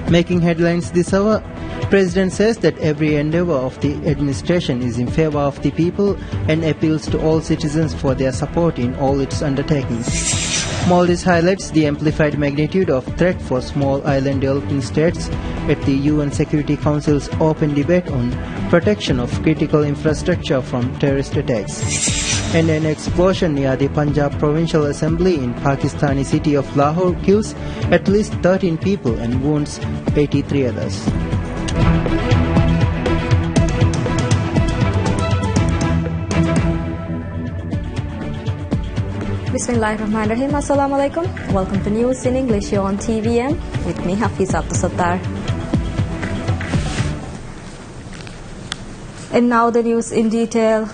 Making headlines this hour, President says that every endeavor of the administration is in favor of the people and appeals to all citizens for their support in all its undertakings. Maldives highlights the amplified magnitude of threat for small island developing states at the UN Security Council's open debate on protection of critical infrastructure from terrorist attacks. And an explosion near the Punjab Provincial Assembly in Pakistani city of Lahore kills at least 13 people and wounds 83 others. Bismillahirrahmanirrahim. Assalamu alaikum. Welcome to News in English here on TVM with me, Hafiz Abdul Sattar. And now the news in detail.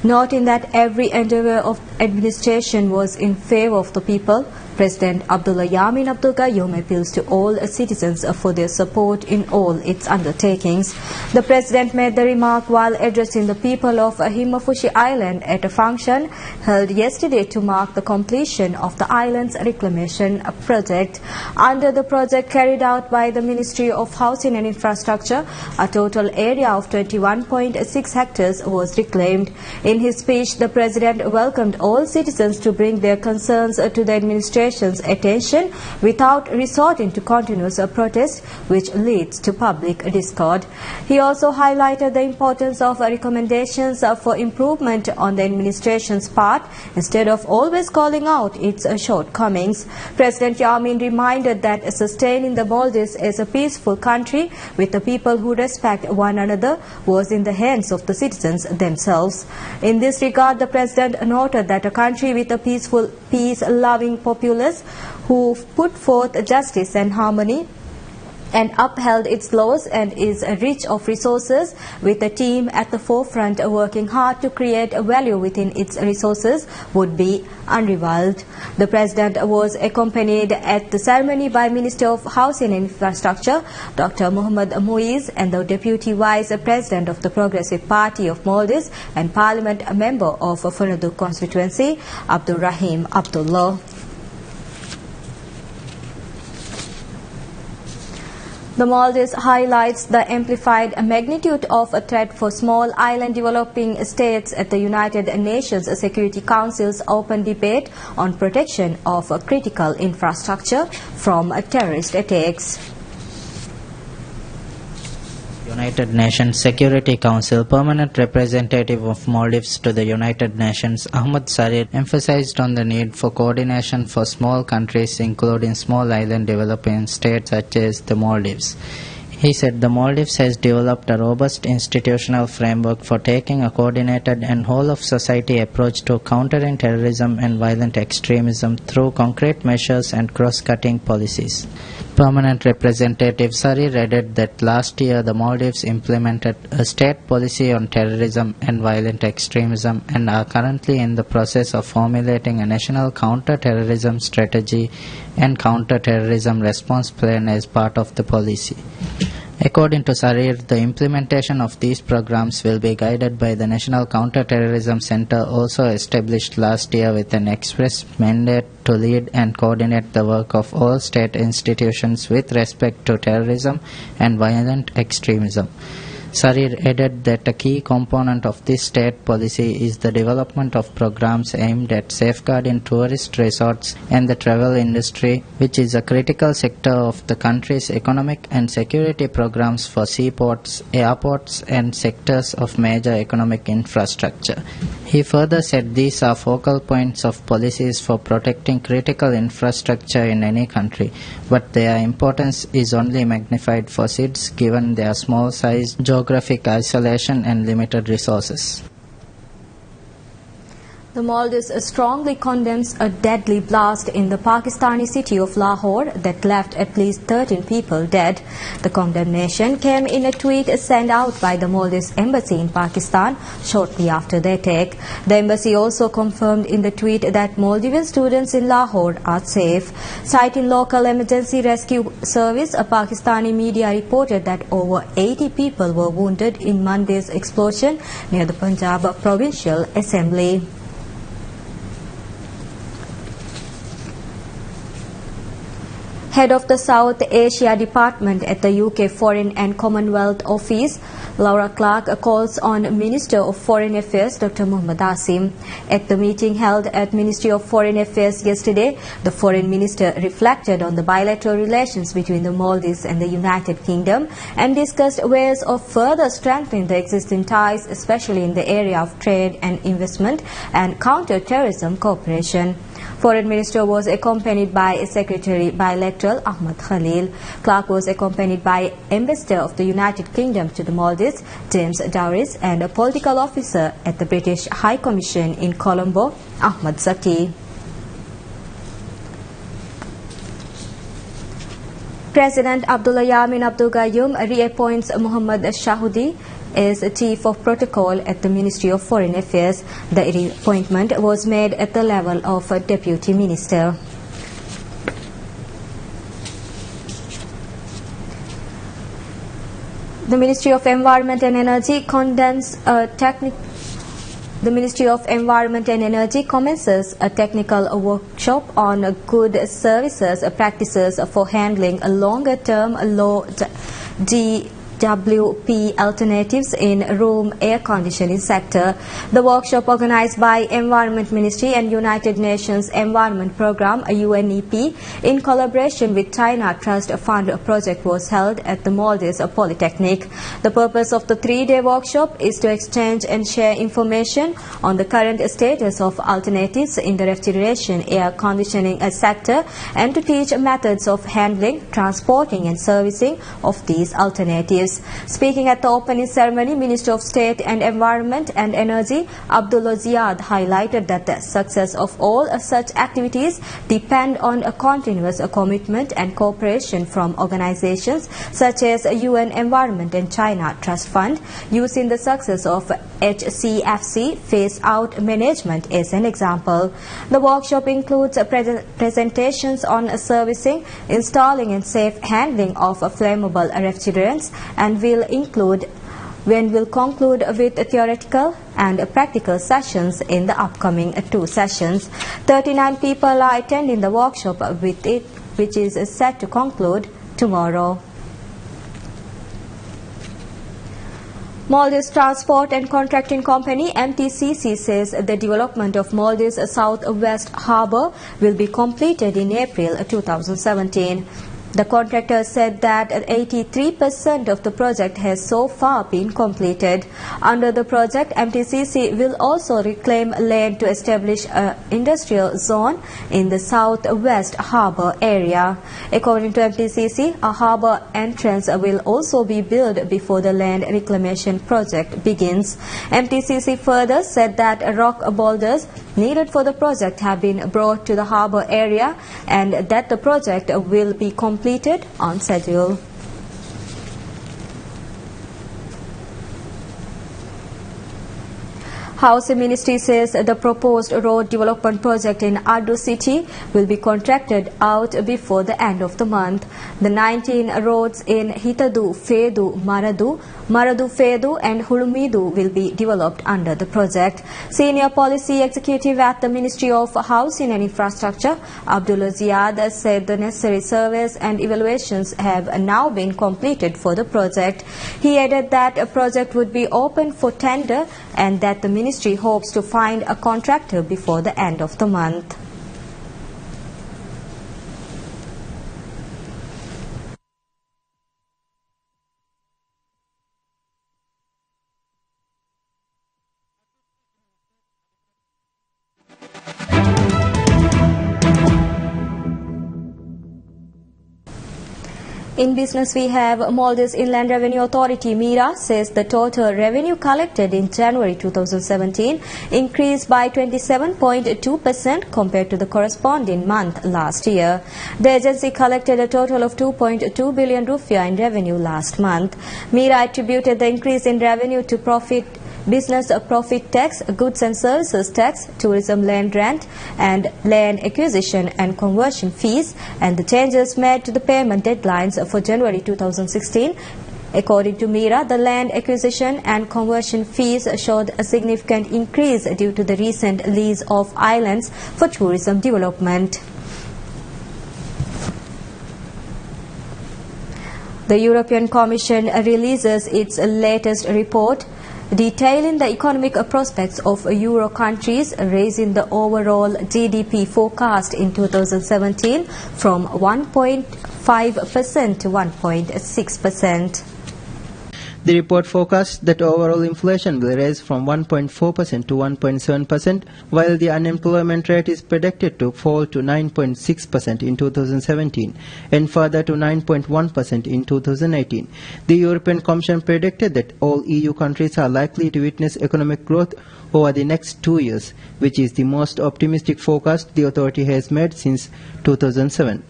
Noting that every endeavor of administration was in favor of the people, President Abdullah Yamin Abdul Gayoom appeals to all citizens for their support in all its undertakings. The President made the remark while addressing the people of Himafushi Island at a function held yesterday to mark the completion of the island's reclamation project. Under the project carried out by the Ministry of Housing and Infrastructure, a total area of 21.6 hectares was reclaimed. In his speech, the President welcomed all citizens to bring their concerns to the administration's attention without resorting to continuous protest, which leads to public discord. He also highlighted the importance of recommendations for improvement on the administration's part instead of always calling out its shortcomings. President Yamin reminded that sustaining the Maldives as a peaceful country with the people who respect one another was in the hands of the citizens themselves. In this regard, the President noted that a country with a peaceful, peace-loving populace who put forth justice and harmony and upheld its laws and is rich of resources, with a team at the forefront working hard to create value within its resources, would be unrivaled. The President was accompanied at the ceremony by Minister of Housing and Infrastructure, Dr. Muhammad Muiz, and the Deputy Vice President of the Progressive Party of Maldives and Parliament member of Funadu constituency, Abdul Rahim Abdullah. The Maldives highlights the amplified magnitude of a threat for small island developing states at the United Nations Security Council's open debate on protection of critical infrastructure from terrorist attacks. United Nations Security Council Permanent Representative of Maldives to the United Nations, Ahmad Sarir, emphasized on the need for coordination for small countries, including small island developing states such as the Maldives. He said the Maldives has developed a robust institutional framework for taking a coordinated and whole-of-society approach to countering terrorism and violent extremism through concrete measures and cross-cutting policies. Permanent Representative Sarir added that last year the Maldives implemented a state policy on terrorism and violent extremism and are currently in the process of formulating a national counter-terrorism strategy and counter-terrorism response plan as part of the policy. According to Sarir, the implementation of these programs will be guided by the National Counter-Terrorism Center, also established last year with an express mandate to lead and coordinate the work of all state institutions with respect to terrorism and violent extremism. Sarir added that a key component of this state policy is the development of programs aimed at safeguarding tourist resorts and the travel industry, which is a critical sector of the country's economic and security programs for seaports, airports, and sectors of major economic infrastructure. He further said these are focal points of policies for protecting critical infrastructure in any country, but their importance is only magnified for SIDS given their small size, geographic isolation and limited resources. The Maldives strongly condemns a deadly blast in the Pakistani city of Lahore that left at least 13 people dead. The condemnation came in a tweet sent out by the Maldives Embassy in Pakistan shortly after the attack. The embassy also confirmed in the tweet that Maldivian students in Lahore are safe. Citing local emergency rescue service, a Pakistani media reported that over 80 people were wounded in Monday's explosion near the Punjab Provincial Assembly. Head of the South Asia Department at the UK Foreign and Commonwealth Office, Laura Clark, calls on Minister of Foreign Affairs Dr. Muhammad Asim. At the meeting held at Ministry of Foreign Affairs yesterday, the Foreign Minister reflected on the bilateral relations between the Maldives and the United Kingdom and discussed ways of further strengthening the existing ties, especially in the area of trade and investment and counter-terrorism cooperation. Foreign Minister was accompanied by Secretary Bilateral Ahmad Khalil. Clark was accompanied by Ambassador of the United Kingdom to the Maldives, James Dowris, and a political officer at the British High Commission in Colombo, Ahmad Zaki. President Abdullah Yamin Abdul Gayoom reappoints Muhammad Shahudi as Chief of Protocol at the Ministry of Foreign Affairs. The reappointment was made at the level of a Deputy Minister. The Ministry of Environment and Energy condemns The Ministry of Environment and Energy commences a technical workshop on good services practices for handling a longer-term low GWP alternatives in room air conditioning sector. The workshop, organized by Environment Ministry and United Nations Environment Programme (UNEP) in collaboration with China Trust Fund project, was held at the Maldives Polytechnic. The purpose of the 3-day workshop is to exchange and share information on the current status of alternatives in the refrigeration air conditioning sector and to teach methods of handling, transporting and servicing of these alternatives. Speaking at the opening ceremony, Minister of State and Environment and Energy Abdullah Ziad highlighted that the success of all such activities depend on a continuous commitment and cooperation from organizations such as UN Environment and China Trust Fund, using the success of HCFC phase-out management as an example. The workshop includes presentations on servicing, installing and safe handling of flammable refrigerants and will conclude with theoretical and practical sessions in the upcoming 2 sessions. 39 people are attending the workshop, which is set to conclude tomorrow. Maldives Transport and Contracting Company (MTCC) says the development of Maldives Southwest Harbour will be completed in April 2017. The contractor said that 83% of the project has so far been completed. Under the project, MTCC will also reclaim land to establish an industrial zone in the Southwest Harbour area. According to MTCC, a harbour entrance will also be built before the land reclamation project begins. MTCC further said that rock boulders needed for the project have been brought to the harbour area and that the project will be completed on schedule. Housing Ministry says the proposed road development project in Ado City will be contracted out before the end of the month. The 19 roads in Hitadu, Fedu, Maradu, Fedu and Hulumidu will be developed under the project. Senior Policy Executive at the Ministry of Housing and Infrastructure, Abdullah Ziad, said the necessary surveys and evaluations have now been completed for the project. He added that a project would be open for tender and that the Ministry hopes to find a contractor before the end of the month. In business, we have Maldives Inland Revenue Authority, MIRA, says the total revenue collected in January 2017 increased by 27.2% compared to the corresponding month last year. The agency collected a total of 2.2 billion rupiah in revenue last month. MIRA attributed the increase in revenue to business profit tax, goods and services tax, tourism land rent and land acquisition and conversion fees, and the changes made to the payment deadlines for January 2016. According to MIRA, the land acquisition and conversion fees showed a significant increase due to the recent lease of islands for tourism development. The European Commission releases its latest report detailing the economic prospects of Euro countries, raising the overall GDP forecast in 2017 from 1.5% to 1.6%. The report forecasts that overall inflation will rise from 1.4% to 1.7%, while the unemployment rate is predicted to fall to 9.6% in 2017 and further to 9.1% in 2018. The European Commission predicted that all EU countries are likely to witness economic growth over the next 2 years, which is the most optimistic forecast the authority has made since 2007.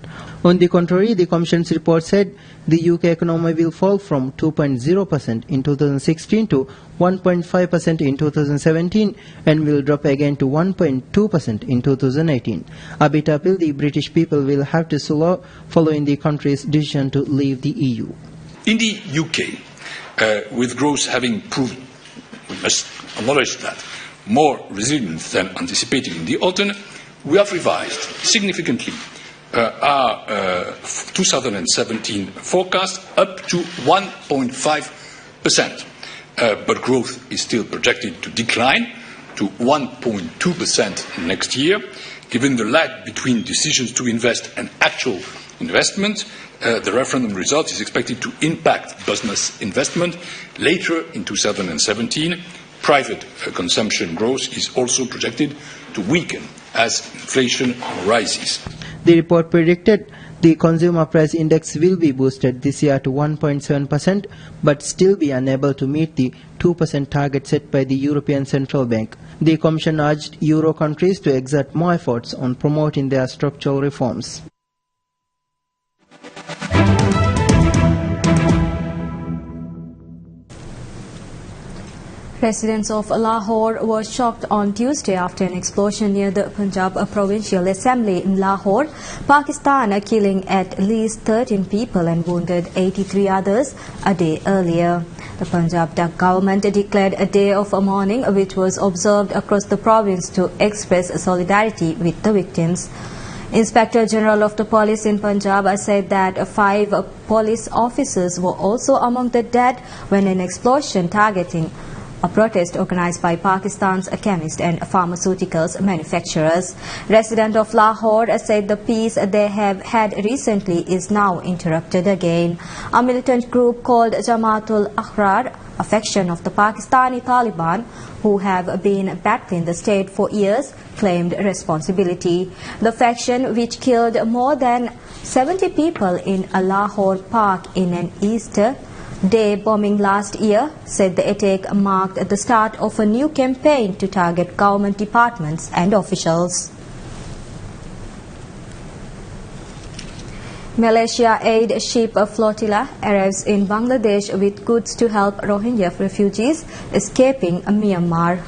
On the contrary, the Commission's report said the UK economy will fall from 2.0% in 2016 to 1.5% in 2017 and will drop again to 1.2% in 2018. A bitter pill the British people will have to swallow following the country's decision to leave the EU. In the UK, with growth having proved, we must acknowledge that, more resilient than anticipated in the autumn, we have revised significantly our 2017 forecast up to 1.5%, but growth is still projected to decline to 1.2% next year. Given the lag between decisions to invest and actual investment, the referendum result is expected to impact business investment later in 2017. Private consumption growth is also projected to weaken as inflation rises. The report predicted the consumer price index will be boosted this year to 1.7%, but still be unable to meet the 2% target set by the European Central Bank. The Commission urged Euro countries to exert more efforts on promoting their structural reforms. Residents of Lahore were shocked on Tuesday after an explosion near the Punjab Provincial Assembly in Lahore, Pakistan, killing at least 13 people and wounded 83 others a day earlier. The Punjab government declared a day of mourning, which was observed across the province to express solidarity with the victims. Inspector General of the Police in Punjab said that 5 police officers were also among the dead when an explosion targeting a protest organized by Pakistan's chemist and pharmaceuticals manufacturers. Residents of Lahore said the peace they have had recently is now interrupted again. A militant group called Jamaatul Ahrar, a faction of the Pakistani Taliban, who have been battling the state for years, claimed responsibility. The faction, which killed more than 70 people in a Lahore park in an Easter Day bombing last year, said the attack marked the start of a new campaign to target government departments and officials. Malaysia aid ship flotilla arrives in Bangladesh with goods to help Rohingya refugees escaping Myanmar.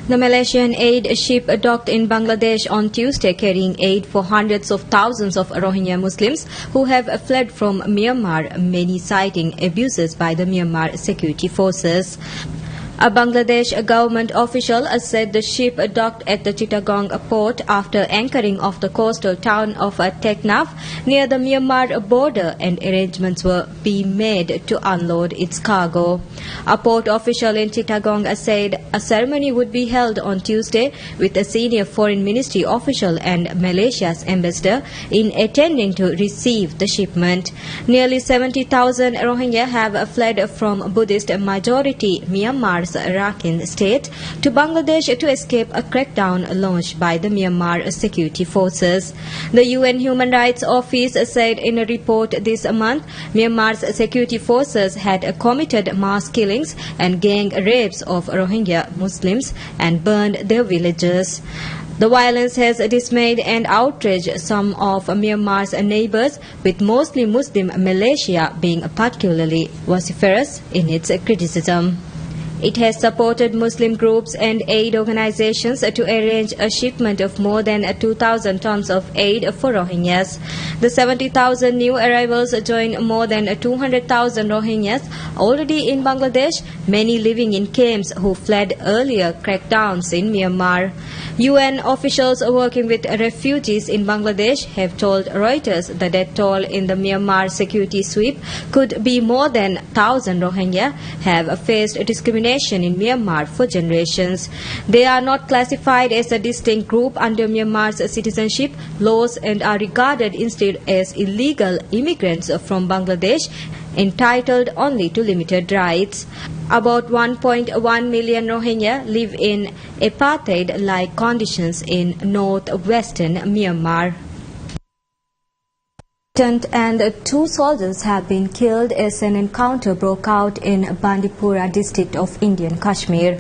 The Malaysian aid ship docked in Bangladesh on Tuesday, carrying aid for hundreds of thousands of Rohingya Muslims who have fled from Myanmar, many citing abuses by the Myanmar security forces. A Bangladesh government official said the ship docked at the Chittagong port after anchoring off the coastal town of Teknaf near the Myanmar border, and arrangements were being made to unload its cargo. A port official in Chittagong said a ceremony would be held on Tuesday with a senior foreign ministry official and Malaysia's ambassador in attending to receive the shipment. Nearly 70,000 Rohingya have fled from Buddhist majority Myanmar's Rakhine state to Bangladesh to escape a crackdown launched by the Myanmar security forces. The UN Human Rights Office said in a report this month, Myanmar's security forces had committed mass killings and gang rapes of Rohingya Muslims and burned their villages. The violence has dismayed and outraged some of Myanmar's neighbors, with mostly Muslim Malaysia being particularly vociferous in its criticism. It has supported Muslim groups and aid organizations to arrange a shipment of more than 2,000 tons of aid for Rohingyas. The 70,000 new arrivals join more than 200,000 Rohingyas already in Bangladesh, many living in camps who fled earlier crackdowns in Myanmar. UN officials working with refugees in Bangladesh have told Reuters the death toll in the Myanmar security sweep could be more than 1,000 Rohingya have faced discrimination in Myanmar for generations. They are not classified as a distinct group under Myanmar's citizenship laws and are regarded instead as illegal immigrants from Bangladesh entitled only to limited rights. About 1.1 million Rohingya live in apartheid-like conditions in northwestern Myanmar. And 2 soldiers have been killed as an encounter broke out in Bandipora district of Indian Kashmir.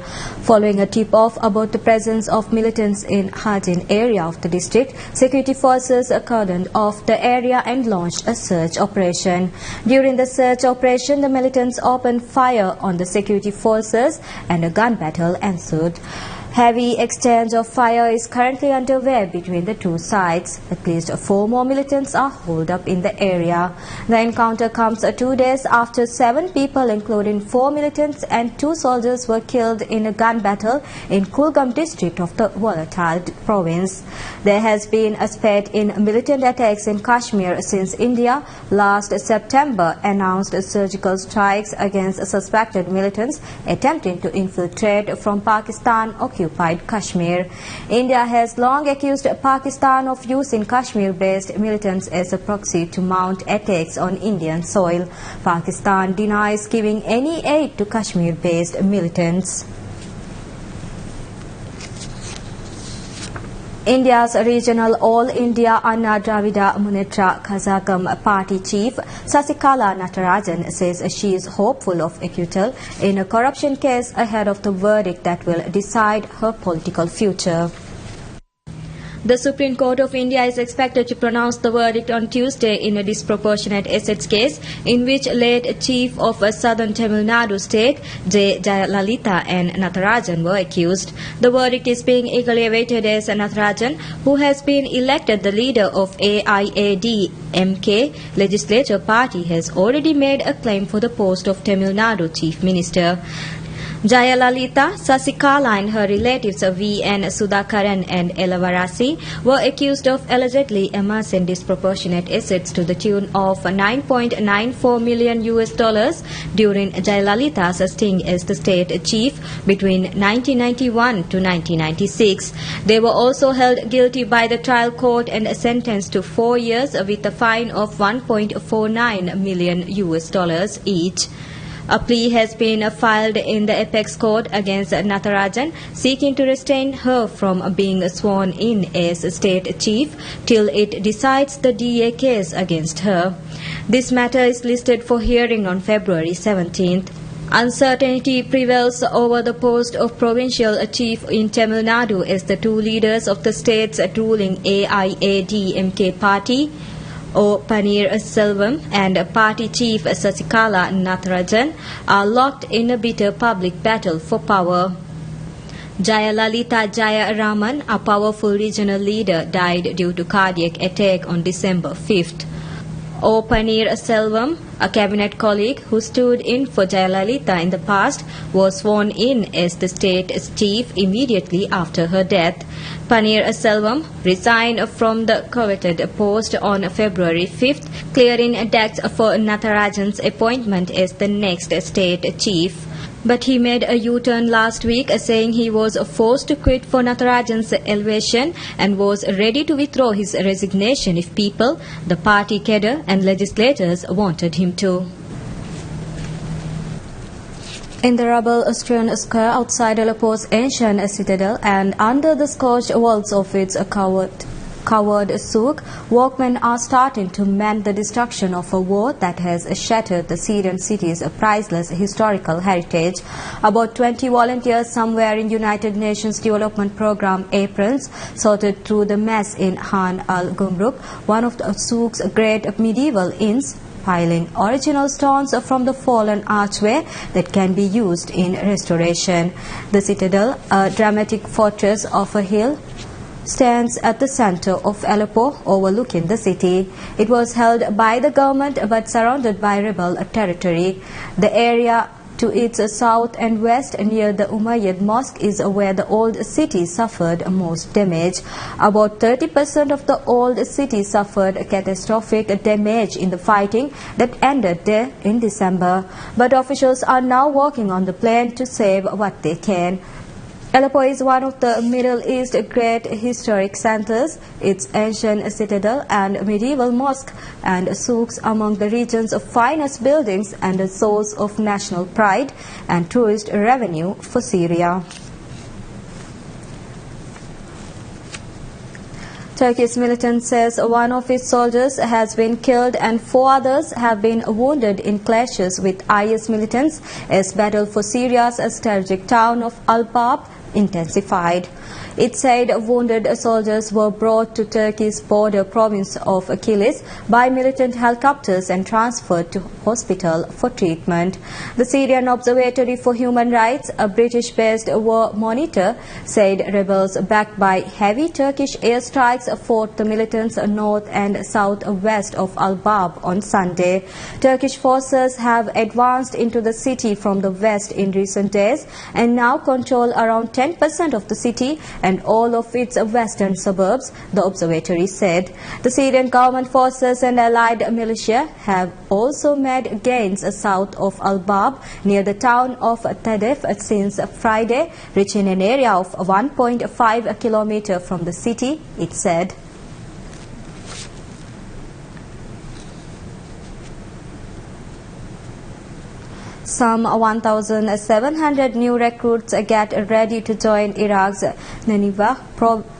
Following a tip-off about the presence of militants in Hajin area of the district, security forces cordoned off the area and launched a search operation. During the search operation, the militants opened fire on the security forces and a gun battle ensued. Heavy exchange of fire is currently underway between the 2 sides. At least 4 more militants are holed up in the area. The encounter comes 2 days after 7 people, including 4 militants and 2 soldiers, were killed in a gun battle in Kulgam district of the volatile province. There has been a spate in militant attacks in Kashmir since India last September announced surgical strikes against suspected militants attempting to infiltrate from Pakistan-occupied Kashmir. India has long accused Pakistan of using Kashmir-based militants as a proxy to mount attacks on Indian soil. Pakistan denies giving any aid to Kashmir-based militants. India's regional All India Anna Dravida Munnetra Kazhagam party chief Sasikala Natarajan says she is hopeful of acquittal in a corruption case ahead of the verdict that will decide her political future. The Supreme Court of India is expected to pronounce the verdict on Tuesday in a disproportionate assets case in which late Chief of Southern Tamil Nadu State J. Jayalalita and Natarajan were accused. The verdict is being eagerly awaited as Natarajan, who has been elected the leader of AIADMK legislature party, has already made a claim for the post of Tamil Nadu Chief Minister. Jayalalita, Sasikala and her relatives V.N. Sudhakaran and Elavarasi were accused of allegedly amassing disproportionate assets to the tune of $9.94 million during Jayalalita's stint as the state chief between 1991 to 1996. They were also held guilty by the trial court and sentenced to 4 years with a fine of $1.49 million each. A plea has been filed in the apex court against Natarajan, seeking to restrain her from being sworn in as state chief till it decides the DA case against her. This matter is listed for hearing on February 17th. Uncertainty prevails over the post of provincial chief in Tamil Nadu as the 2 leaders of the state's ruling AIADMK party, O. Paneerselvam and party chief Sasikala Natarajan, are locked in a bitter public battle for power. Jayalalita Jayaraman, a powerful regional leader, died due to cardiac attack on December 5th. O. Paneerselvam, a cabinet colleague who stood in for Jayalalita in the past, was sworn in as the state's chief immediately after her death. Paneerselvam resigned from the coveted post on February 5th, clearing decks for Natarajan's appointment as the next state chief. But he made a U-turn last week, saying he was forced to quit for Natarajan's elevation and was ready to withdraw his resignation if people, the party cadre and legislators wanted him to. In the rubble-strewn square outside Aleppo's ancient citadel and under the scorched walls of its covered souk, workmen are starting to mend the destruction of a war that has shattered the Syrian city's priceless historical heritage. About 20 volunteers, some wearing United Nations Development Programme aprons, sorted through the mess in Han al-Gumruk, one of the souk's great medieval inns, stockpiling original stones from the fallen archway that can be used in restoration. The citadel, a dramatic fortress of a hill, stands at the center of Aleppo, overlooking the city. It was held by the government but surrounded by rebel territory. The area to its south and west near the Umayyad Mosque is where the old city suffered most damage. About 30% of the old city suffered catastrophic damage in the fighting that ended there in December. But officials are now working on the plan to save what they can. Aleppo is one of the Middle East's great historic centers. Its ancient citadel and medieval mosque and souks among the region's finest buildings and a source of national pride and tourist revenue for Syria. Turkish militant says one of its soldiers has been killed and 4 others have been wounded in clashes with IS militants as battle for Syria's strategic town of Al-Bab intensified. It said wounded soldiers were brought to Turkey's border province of Kilis by militant helicopters and transferred to hospital for treatment. The Syrian Observatory for Human Rights, a British-based war monitor, said rebels backed by heavy Turkish airstrikes fought the militants north and southwest of Al-Bab on Sunday. Turkish forces have advanced into the city from the west in recent days and now control around 10% of the city and all of its western suburbs, the observatory said. The Syrian government forces and allied militia have also made gains south of Al-Bab near the town of Tadef since Friday, reaching an area of 1.5 kilometers from the city, it said. Some 1,700 new recruits get ready to join Iraq's Nineveh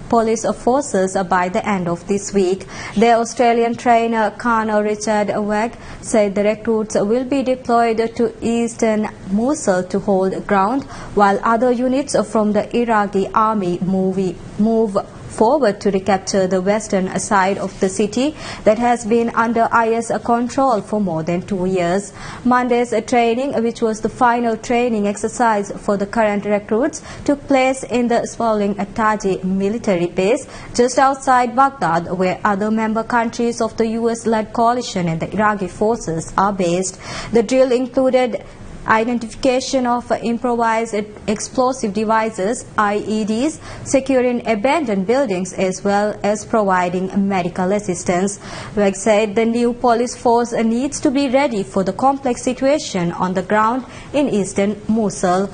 police forces by the end of this week. The Australian trainer Colonel Richard Wagg said the recruits will be deployed to eastern Mosul to hold ground, while other units from the Iraqi army move forward to recapture the western side of the city that has been under IS control for more than 2 years. Monday's training, which was the final training exercise for the current recruits, took place in the sprawling Taji military base just outside Baghdad, where other member countries of the US-led coalition and the Iraqi forces are based. The drill included identification of improvised explosive devices, IEDs, securing abandoned buildings as well as providing medical assistance. Wegg said the new police force needs to be ready for the complex situation on the ground in eastern Mosul.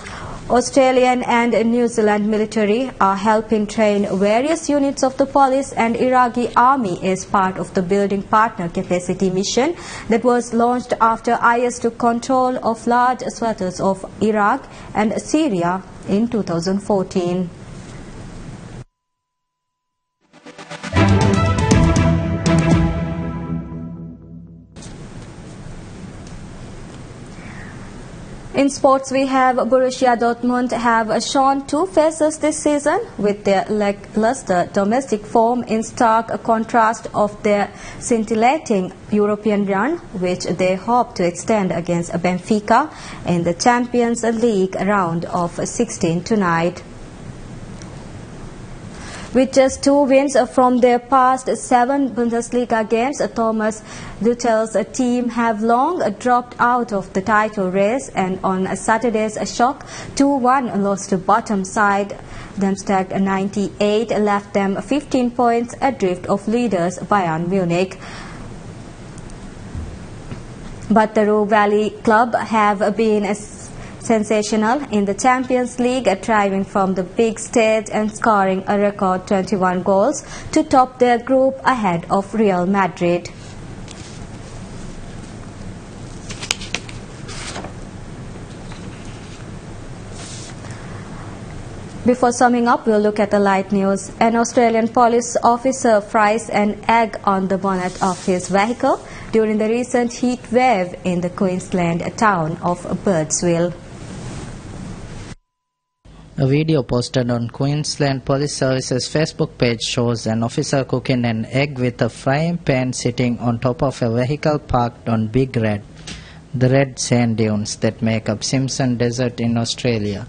Australian and New Zealand military are helping train various units of the police and Iraqi army as part of the Building Partner Capacity mission that was launched after IS took control of large swaths of Iraq and Syria in 2014. In sports, we have Borussia Dortmund have shown 2 faces this season, with their lackluster domestic form in stark contrast of their scintillating European run, which they hope to extend against Benfica in the Champions League round of 16 tonight. With just 2 wins from their past 7 Bundesliga games, Thomas Tuchel's team have long dropped out of the title race, and on Saturday's shock 2-1 loss to bottom side Darmstadt 98 left them 15 points adrift of leaders Bayern Munich. But the Ruhr Valley club have been sensational in the Champions League, driving from the big stage and scoring a record 21 goals to top their group ahead of Real Madrid. Before summing up, we'll look at the light news. An Australian police officer fries an egg on the bonnet of his vehicle during the recent heat wave in the Queensland town of Birdsville. A video posted on Queensland Police Service's Facebook page shows an officer cooking an egg with a frying pan sitting on top of a vehicle parked on Big Red, the red sand dunes that make up Simpson Desert in Australia.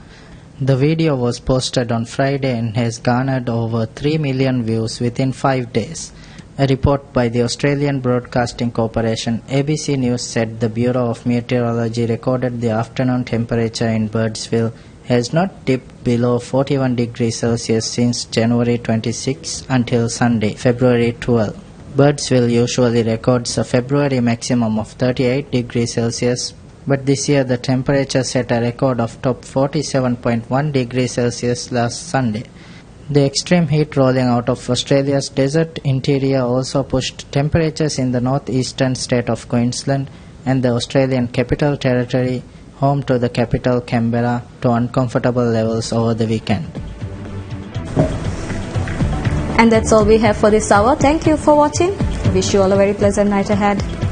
The video was posted on Friday and has garnered over 3 million views within 5 days. A report by the Australian Broadcasting Corporation ABC News said the Bureau of Meteorology recorded the afternoon temperature in Birdsville has not dipped below 41 degrees Celsius since January 26 until Sunday, February 12. Birdsville usually records a February maximum of 38 degrees Celsius, but this year the temperature set a record of top 47.1 degrees Celsius last Sunday. The extreme heat rolling out of Australia's desert interior also pushed temperatures in the northeastern state of Queensland and the Australian Capital Territory, home to the capital Canberra, to uncomfortable levels over the weekend. And that's all we have for this hour. Thank you for watching. I wish you all a very pleasant night ahead.